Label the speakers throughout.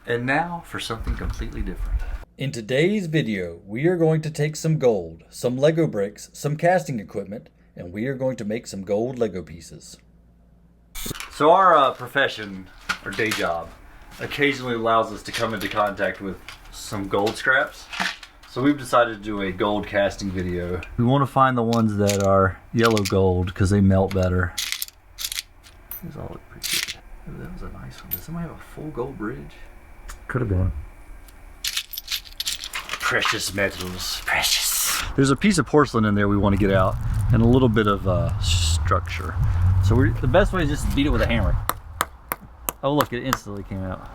Speaker 1: And now for something completely different.
Speaker 2: In today's video, we are going to take some gold, some Lego bricks, some casting equipment, and we are going to make some gold Lego pieces.
Speaker 1: So our profession, or day job, occasionally allows us to come into contact with some gold scraps. So we've decided to do a gold casting video. We want to find the ones that are yellow gold because they melt better. These all look pretty good. That was a nice one. Does somebody have a full gold bridge?
Speaker 3: Could have been.
Speaker 1: Precious metals, precious. There's a piece of porcelain in there we want to get out, and a little bit of structure. So the best way is just to beat it with a hammer. Oh look, it instantly came out.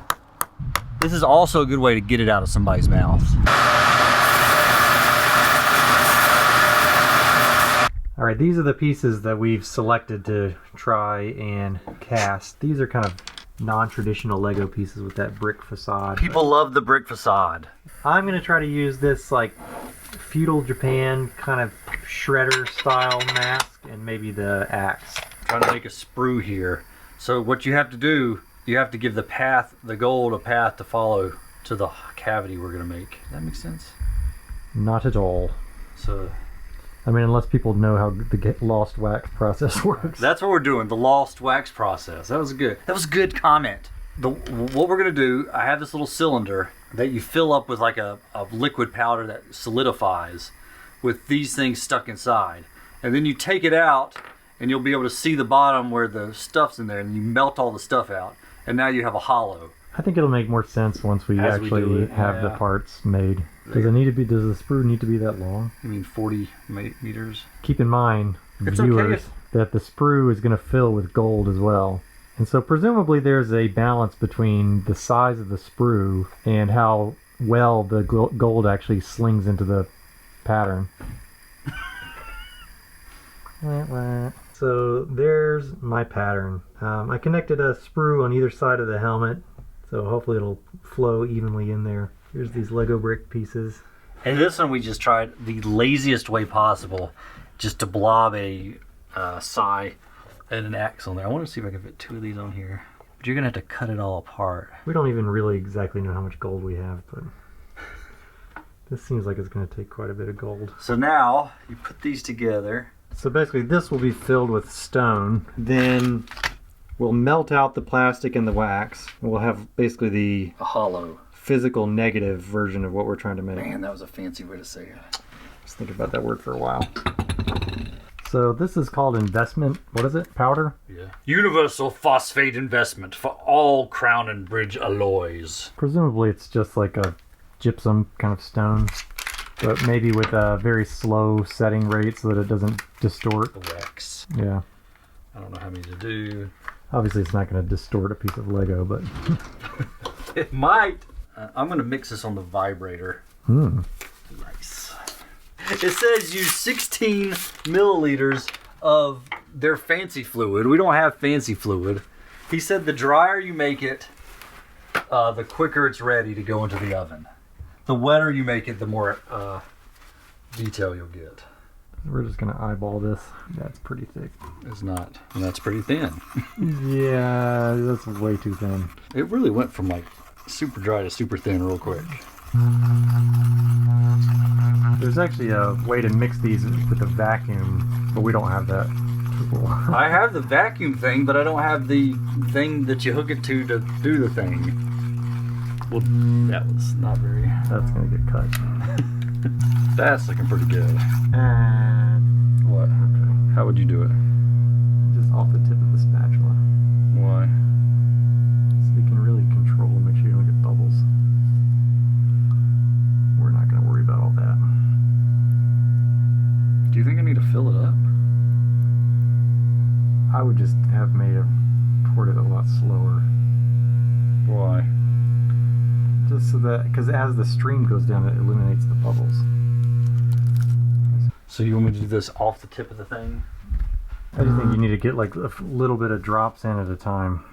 Speaker 1: This is also a good way to get it out of somebody's mouth.
Speaker 3: All right, these are the pieces that we've selected to try and cast. These are kind of non-traditional Lego pieces with that brick facade.
Speaker 1: People love the brick facade.
Speaker 3: I'm gonna try to use this like feudal Japan kind of shredder style mask and maybe the axe.
Speaker 1: Trying to make a sprue here. So what you have to do, you have to give the gold a path to follow to the cavity we're gonna make. Does that make sense?
Speaker 3: Not at all.
Speaker 1: So,
Speaker 3: I mean, unless people know how the lost wax process works.
Speaker 1: that's what we're doing, the lost wax process. That was a good comment. What we're gonna do, I have this little cylinder that you fill up with like a liquid powder that solidifies with these things stuck inside. And then you take it out and you'll be able to see the bottom where the stuff's in there, and you melt all the stuff out. And now you have a hollow.
Speaker 3: I think it'll make more sense once we actually have the parts made. Does the sprue need to be that long?
Speaker 1: You mean 40 meters?
Speaker 3: Keep in mind, viewers, that the sprue is going to fill with gold as well. And so presumably there's a balance between the size of the sprue and how well the gold actually slings into the pattern. So there's my pattern. I connected a sprue on either side of the helmet, so hopefully it'll flow evenly in there. Here's these Lego brick pieces.
Speaker 1: And this one we just tried the laziest way possible, just to blob a sigh and an axe on there. I want to see if I can fit 2 of these on here. But you're going to have to cut it all apart.
Speaker 3: We don't even really exactly know how much gold we have, but this seems like it's going to take quite a bit of gold.
Speaker 1: So now you put these together.
Speaker 3: So basically this will be filled with stone. Then we'll melt out the plastic and the wax. We'll have basically
Speaker 1: A hollow.
Speaker 3: physical negative version of what we're trying to make.
Speaker 1: Man, that was a fancy way to say it.
Speaker 3: Just think about that word for a while. So this is called investment, what is it, powder?
Speaker 1: Yeah. Universal phosphate investment for all crown and bridge alloys.
Speaker 3: Presumably it's just like a gypsum kind of stone, but maybe with a very slow setting rate so that it doesn't distort.
Speaker 1: The wax.
Speaker 3: Yeah.
Speaker 1: I don't know how many to do.
Speaker 3: Obviously it's not going to distort a piece of Lego, but...
Speaker 1: It might. I'm going to mix this on the vibrator. Nice. It says use 16 milliliters of their fancy fluid. We don't have fancy fluid. He said the drier you make it, the quicker it's ready to go into the oven. The wetter you make it, the more detail you'll get.
Speaker 3: We're just going to eyeball this. That's pretty thick.
Speaker 1: It's not. And that's pretty thin.
Speaker 3: Yeah, that's way too thin.
Speaker 1: It really went from like super dry to super thin real quick.
Speaker 3: There's actually a way to mix these with a vacuum, but we don't have that tool.
Speaker 1: I have the vacuum thing, but I don't have the thing that you hook it to do the thing. Well, that was not very...
Speaker 3: That's going to get cut.
Speaker 1: That's looking pretty good.
Speaker 3: And...
Speaker 1: What?
Speaker 3: Okay.
Speaker 1: How would you do it?
Speaker 3: Just off the tip of the spatula.
Speaker 1: Why?
Speaker 3: So you can really control and make sure you don't get bubbles. We're not going to worry about all that.
Speaker 1: Do you think I need to fill it up?
Speaker 3: I would just have made it poured it a lot slower.
Speaker 1: Why?
Speaker 3: Just so that, because as the stream goes down, it eliminates the bubbles.
Speaker 1: So you want me to do this off the tip of the thing?
Speaker 3: I just think you need to get like a little bit of drops in at a time,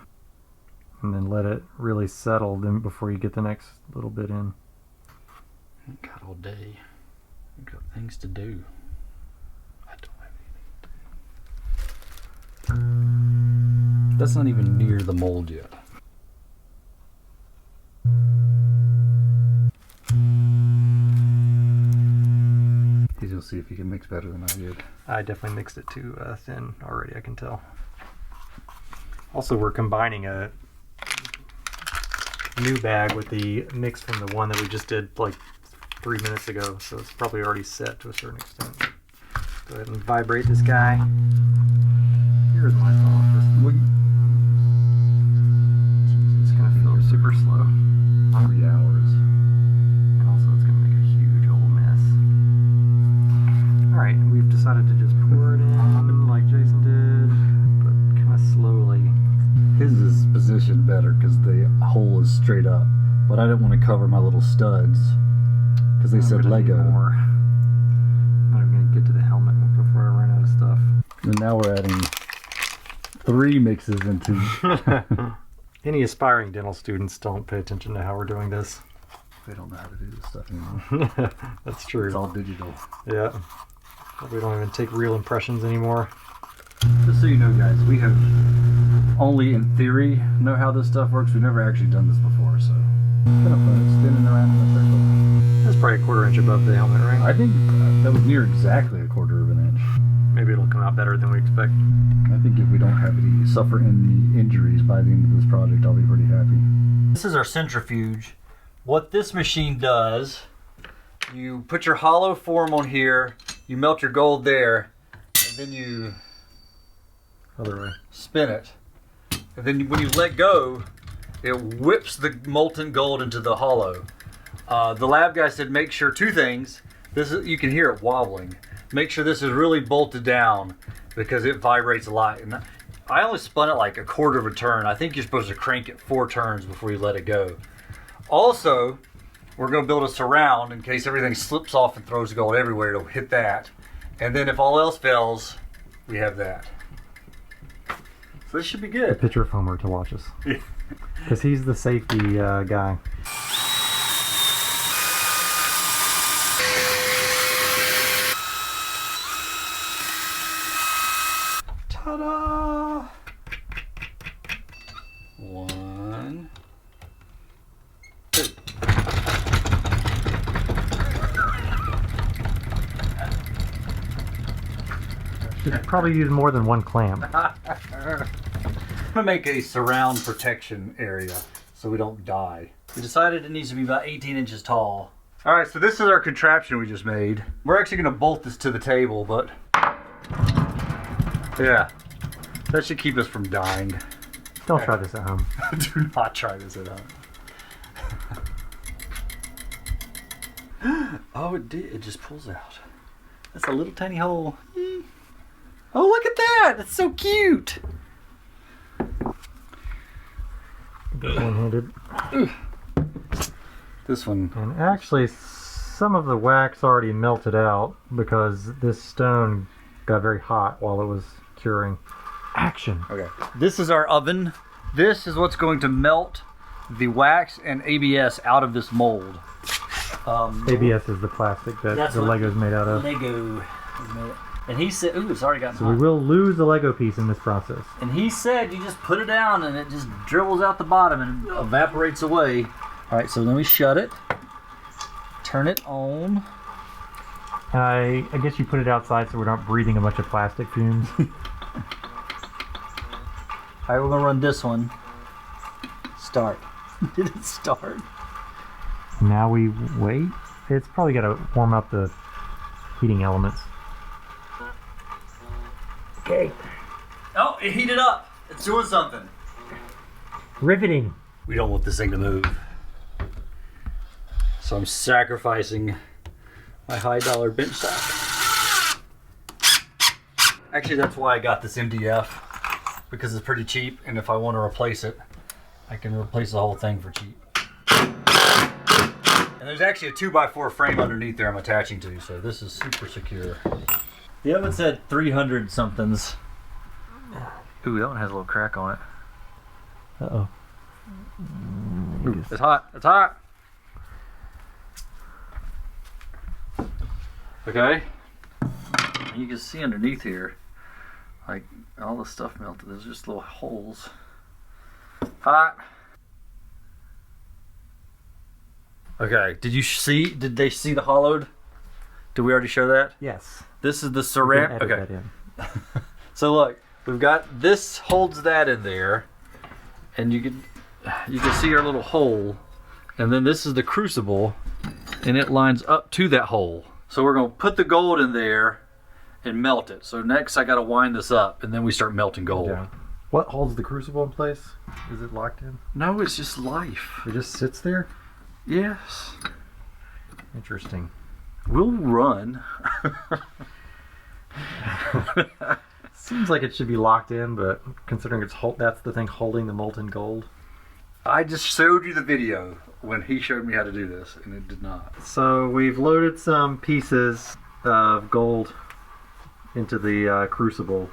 Speaker 3: and then let it really settle then before you get the next little bit in.
Speaker 1: Got all day. I've got things to do. I don't have anything to do. That's not even near the mold yet.
Speaker 2: see if you can mix better than I did.
Speaker 3: I definitely mixed it too thin already, I can tell. Also, we're combining a new bag with the mix from the one that we just did like 3 minutes ago, so it's probably already set to a certain extent. Go ahead and vibrate this guy. Here's my thought. It's gonna feel super slow.
Speaker 2: 3 hours.
Speaker 3: And also it's gonna make a huge old mess. Alright, we've decided to just pour it in like Jason did, but kind of slowly.
Speaker 2: His is positioned better because the hole is straight up, but I didn't want to cover my little studs because they said Lego.
Speaker 3: More. I'm not even gonna get to the helmet before I run out of stuff.
Speaker 2: And now we're adding 3 mixes into.
Speaker 3: Any aspiring dental students don't pay attention to how we're doing this.
Speaker 2: They don't know how to do this stuff anymore.
Speaker 3: That's true.
Speaker 2: It's all digital.
Speaker 3: Yeah. We don't even take real impressions anymore.
Speaker 2: Just so you know, guys, we have only in theory know how this stuff works. We've never actually done this before, so kind of fun. It's spinning around in a circle.
Speaker 3: That's probably a 1/4 inch above the helmet, right?
Speaker 2: I think that was near exactly a 1/4 of an inch.
Speaker 3: Maybe it'll come out better than we expect.
Speaker 2: I think if we don't have any suffer any injuries by the end of this project, I'll be pretty happy.
Speaker 1: This is our centrifuge. What this machine does, you put your hollow form on here, you melt your gold there, and then you
Speaker 3: Other way.
Speaker 1: spin it. And then when you let go, it whips the molten gold into the hollow. The lab guy said make sure 2 things. This is, you can hear it wobbling. Make sure this is really bolted down because it vibrates a lot. And I only spun it like a 1/4 of a turn. I think you're supposed to crank it 4 turns before you let it go. Also, we're going to build a surround in case everything slips off and throws gold everywhere. It'll hit that. And then if all else fails, we have that. So this should be
Speaker 3: A
Speaker 1: good.
Speaker 3: picture of Homer to watch us. Because he's the safety guy.
Speaker 1: Ta-da! 1, 2.
Speaker 3: Should probably use more than 1 clamp.
Speaker 1: I'm gonna make a surround protection area so we don't die. We decided it needs to be about 18 inches tall. All right, so this is our contraption we just made. We're actually gonna bolt this to the table, but yeah, that should keep us from dying.
Speaker 3: Don't try this at home.
Speaker 1: Do not try this at home. Oh, it did. It just pulls out. That's a little tiny hole. Oh, look at that! That's so cute.
Speaker 3: One-handed.
Speaker 1: This one.
Speaker 3: And actually, some of the wax already melted out because this stone got very hot while it was curing. Action.
Speaker 1: Okay. This is our oven. This is what's going to melt the wax and ABS out of this mold.
Speaker 3: ABS is the plastic that the Lego's made out of.
Speaker 1: Lego. And he said, ooh, it's already gotten
Speaker 3: So
Speaker 1: hot.
Speaker 3: we will lose the Lego piece in this process.
Speaker 1: And he said you just put it down and it just dribbles out the bottom and evaporates away. All right, so then we shut it. Turn it on.
Speaker 3: I guess you put it outside so we're not breathing a bunch of plastic fumes.
Speaker 1: All right, we're gonna run this one. Start. Did it start?
Speaker 3: Now we wait. It's probably got to warm up the heating elements. Okay.
Speaker 1: Oh, it heated up. It's doing something.
Speaker 3: Riveting.
Speaker 1: We don't want this thing to move. So I'm sacrificing my high-dollar bench stock. Actually, that's why I got this MDF, because it's pretty cheap, and if I want to replace it, I can replace the whole thing for cheap. And there's actually a 2x4 frame underneath there I'm attaching to, so this is super secure. The oven said 300 somethings. Ooh, that one has a little crack on it.
Speaker 3: Uh-oh.
Speaker 1: Ooh, it's hot. It's hot. Okay. You can see underneath here, like all the stuff melted. There's just little holes. Hot. Okay. Did they see the hollowed? Did we already show that?
Speaker 3: Yes.
Speaker 1: This is the
Speaker 3: You can
Speaker 1: ceramic.
Speaker 3: edit
Speaker 1: Okay.
Speaker 3: that in.
Speaker 1: So look, we've got this holds that in there, and you can see our little hole, and then this is the crucible, and it lines up to that hole. So we're gonna put the gold in there and melt it. So next I gotta wind this up, and then we start melting gold.
Speaker 3: Yeah. What holds the crucible in place? Is it locked in?
Speaker 1: No, it's just life.
Speaker 3: It just sits there?
Speaker 1: Yes.
Speaker 3: Interesting.
Speaker 1: We'll run.
Speaker 3: Seems like it should be locked in, but considering that's the thing holding the molten gold.
Speaker 1: I just showed you the video when he showed me how to do this, and it did not.
Speaker 3: So we've loaded some pieces of gold into the crucible.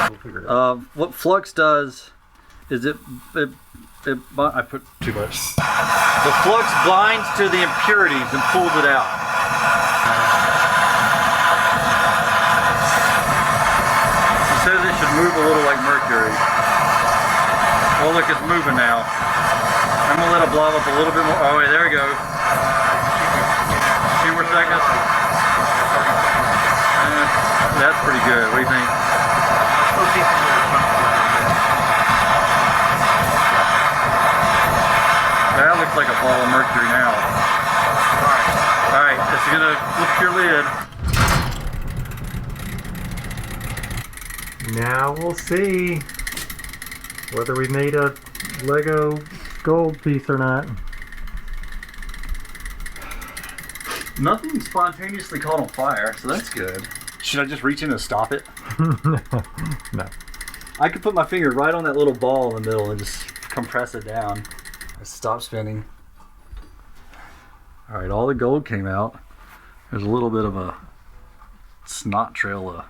Speaker 3: We'll figure it out.
Speaker 1: What flux does is I put too much. The flux binds to the impurities and pulls it out. It says it should move a little like mercury. Oh look, it's moving now. I'm gonna let it blob up a little bit more. Oh wait, there we go. Few more seconds. That's pretty good. What do you think? That looks like a ball of mercury now. Alright, it's gonna flip your lid.
Speaker 3: Now we'll see whether we made a Lego gold piece or not.
Speaker 1: Nothing spontaneously caught on fire, so that's good. Should I just reach in and stop it?
Speaker 3: No.
Speaker 1: I could put my finger right on that little ball in the middle and just compress it down. Stop spinning. Alright, all the gold came out. There's a little bit of a snot trail of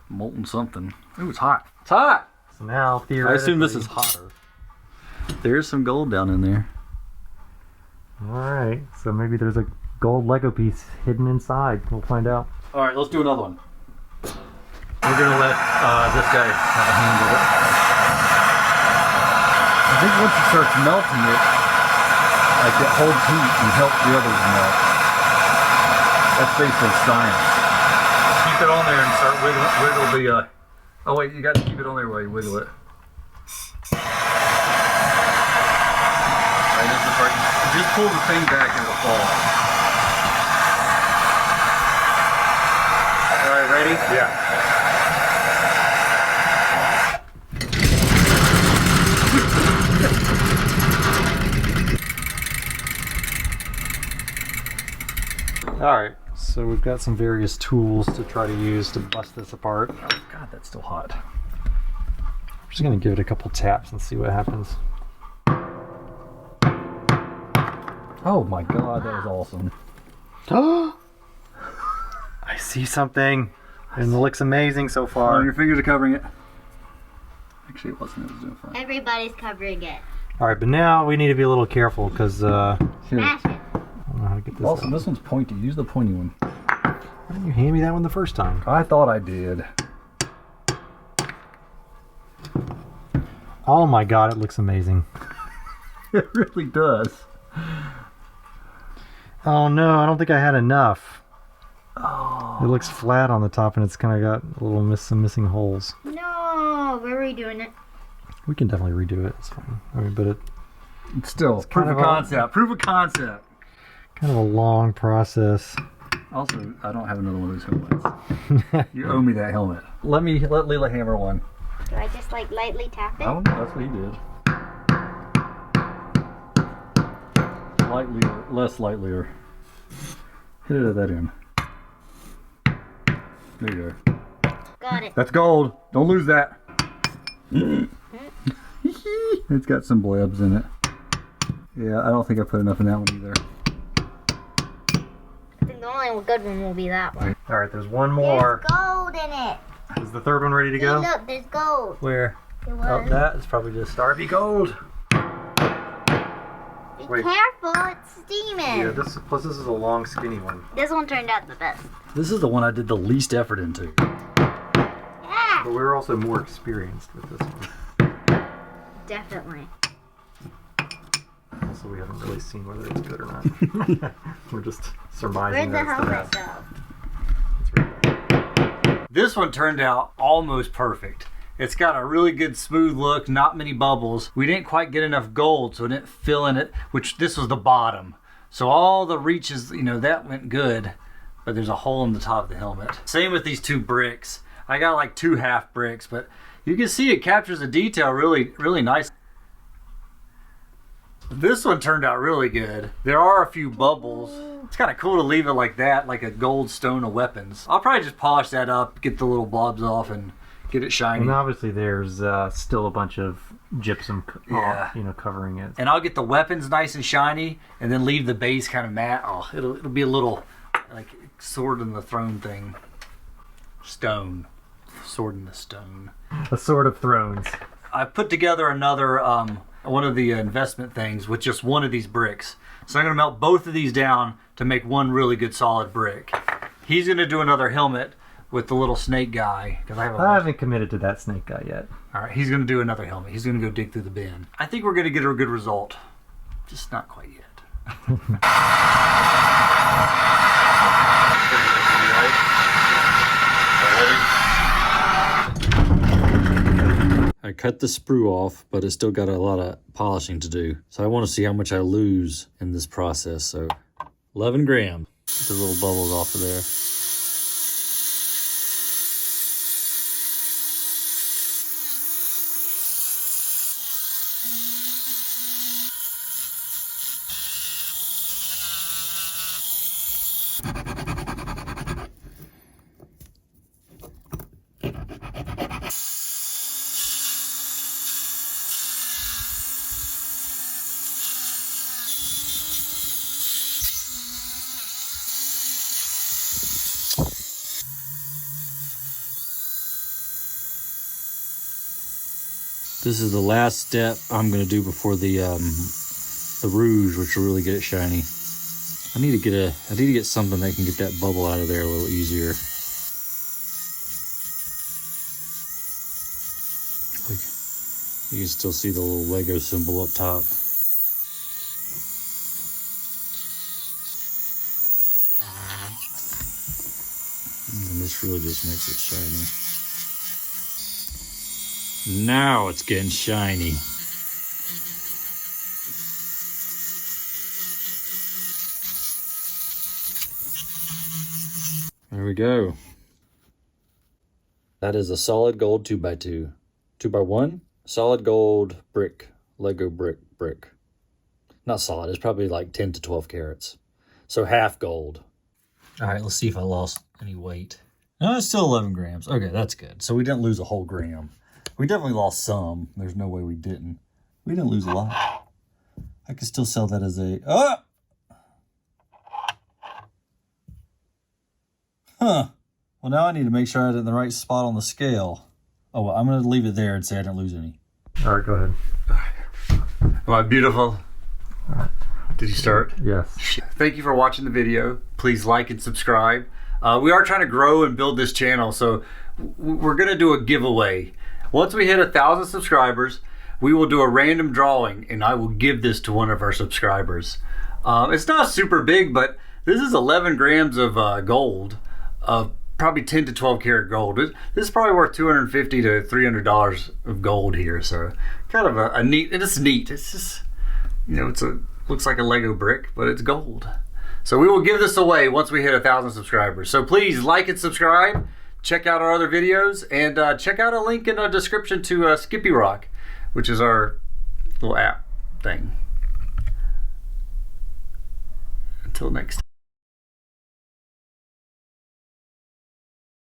Speaker 1: molten something. Ooh, it's hot. It's hot!
Speaker 3: So now,
Speaker 1: I
Speaker 3: theoretically...
Speaker 1: assume this is hotter. There's some gold down in there.
Speaker 3: Alright, so maybe there's a gold Lego piece hidden inside. We'll find out.
Speaker 1: Alright, let's do another one. We're gonna let this guy handle it. I think once it starts melting it, like it holds heat and helps the others melt. That's basically science. Keep it on there and start wiggle the, oh wait, you gotta keep it on there while you wiggle it. Alright, this is the part, just pull the thing back and it'll fall. Alright, ready? Yeah.
Speaker 3: Alright, so we've got some various tools to try to use to bust this apart.
Speaker 1: Oh god, that's still hot.
Speaker 3: I'm just going to give it a couple taps and see what happens.
Speaker 1: Oh my god, that was awesome.
Speaker 3: I see something, and it looks amazing so
Speaker 1: Oh,
Speaker 3: far.
Speaker 1: your fingers are covering it. Actually, it wasn't. It was doing fine.
Speaker 4: Everybody's covering it.
Speaker 3: Alright, but now we need to be a little careful because I
Speaker 1: Here.
Speaker 4: Smash it.
Speaker 3: don't know how to get this
Speaker 1: Also,
Speaker 3: out.
Speaker 1: this one's pointy. Use the pointy one.
Speaker 3: Why didn't you hand me that one the first time?
Speaker 1: I thought I did.
Speaker 3: Oh my god, it looks amazing.
Speaker 1: It really does.
Speaker 3: Oh no, I don't think I had enough.
Speaker 1: Oh.
Speaker 3: It looks flat on the top and it's kind of got a little some missing holes.
Speaker 4: No, we're redoing it.
Speaker 3: We can definitely redo it, it's fine. I mean, but
Speaker 1: It's still
Speaker 3: It's
Speaker 1: proof
Speaker 3: kind
Speaker 1: of
Speaker 3: of a-
Speaker 1: concept. Proof of concept.
Speaker 3: kind of a long process.
Speaker 1: Also, I don't have another one of those helmets. You owe me that helmet. Let Leela hammer one.
Speaker 4: Do I just like lightly tap
Speaker 1: I
Speaker 4: it?
Speaker 1: don't know. That's what he did. Lightly, less lightlier. Hit it at that end. There you go.
Speaker 4: Got it.
Speaker 1: That's gold. Don't lose that. It's got some blebs in it. Yeah, I don't think I put enough in that one either.
Speaker 4: I think the only good one will be that one.
Speaker 3: Alright, there's one more.
Speaker 4: There's gold in it.
Speaker 3: Is the third one ready to
Speaker 4: See,
Speaker 3: go?
Speaker 4: look, there's gold.
Speaker 3: Where?
Speaker 4: It
Speaker 3: Oh,
Speaker 4: was.
Speaker 3: that is probably just Starby Gold.
Speaker 4: Be
Speaker 3: wait.
Speaker 4: careful, it's steaming.
Speaker 3: Yeah, this is a long, skinny one.
Speaker 4: This one turned out the best.
Speaker 1: This is the one I did the least effort into.
Speaker 4: Yeah,
Speaker 3: But we're also more experienced with this one.
Speaker 4: definitely.
Speaker 3: so we haven't really seen whether it's good or not. We're just surmising
Speaker 4: Where'd the
Speaker 3: that it's
Speaker 4: helmet go?
Speaker 3: It's right.
Speaker 1: This one turned out almost perfect. It's got a really good smooth look, not many bubbles. We didn't quite get enough gold, so it didn't fill in it, which this was the bottom. So all the reaches, you know, that went good, but there's a hole in the top of the helmet. Same with these 2 bricks. I got like 2 half bricks, but you can see it captures the detail really, really nice. This one turned out really good. There are a few bubbles. It's kind of cool to leave it like that, like a gold stone of weapons. I'll probably just polish that up, get the little blobs off, and get it shiny.
Speaker 3: And obviously there's still a bunch of gypsum covering it.
Speaker 1: And I'll get the weapons nice and shiny, and then leave the base kind of matte. Oh, it'll be a little like sword in the throne thing. Stone. Sword in the stone.
Speaker 3: A sword of thrones.
Speaker 1: I put together another one of the investment things with just one of these bricks. So I'm going to melt both of these down to make one really good solid brick. He's going to do another helmet with the little snake guy. Because I
Speaker 3: haven't committed to that snake guy yet.
Speaker 1: All right, he's going to do another helmet. He's going to go dig through the bin. I think we're going to get a good result. Just not quite yet.
Speaker 2: I cut the sprue off, but it's still got a lot of polishing to do. So I want to see how much I lose in this process. So 11 grams. Get the little bubbles off of there. This is the last step I'm going to do before the rouge, which will really get it shiny. I need to get something that can get that bubble out of there a little easier. Like, you can still see the little Lego symbol up top. And this really just makes it shiny. Now it's getting shiny. There we go. That is a solid gold 2x2. 2x1, solid gold brick, Lego brick. Not solid, it's probably like 10 to 12 carats. So half gold. All right, let's see if I lost any weight. No, it's still 11 grams. Okay, that's good. So we didn't lose a whole gram. We definitely lost some. There's no way we didn't. We didn't lose a lot. I could still sell that as a... Oh! Huh. Well, now I need to make sure I had it in the right spot on the scale. Oh, well, I'm going to leave it there and say I didn't lose any.
Speaker 3: All right, go ahead.
Speaker 1: Am I beautiful?
Speaker 3: All right.
Speaker 1: Did you start?
Speaker 3: Yes.
Speaker 1: Thank you for watching the video. Please like and subscribe. We are trying to grow and build this channel, so we're going to do a giveaway. Once we hit 1,000 subscribers, we will do a random drawing, and I will give this to one of our subscribers. It's not super big, but this is 11 grams of gold, probably 10 to 12 karat gold. This is probably worth $250 to $300 of gold here, so kind of a neat, and it's neat. It's just, you know, looks like a Lego brick, but it's gold. So we will give this away once we hit 1,000 subscribers. So please like and subscribe. Check out our other videos, and check out a link in the description to Skippy Rock, which is our little app thing. Until next time.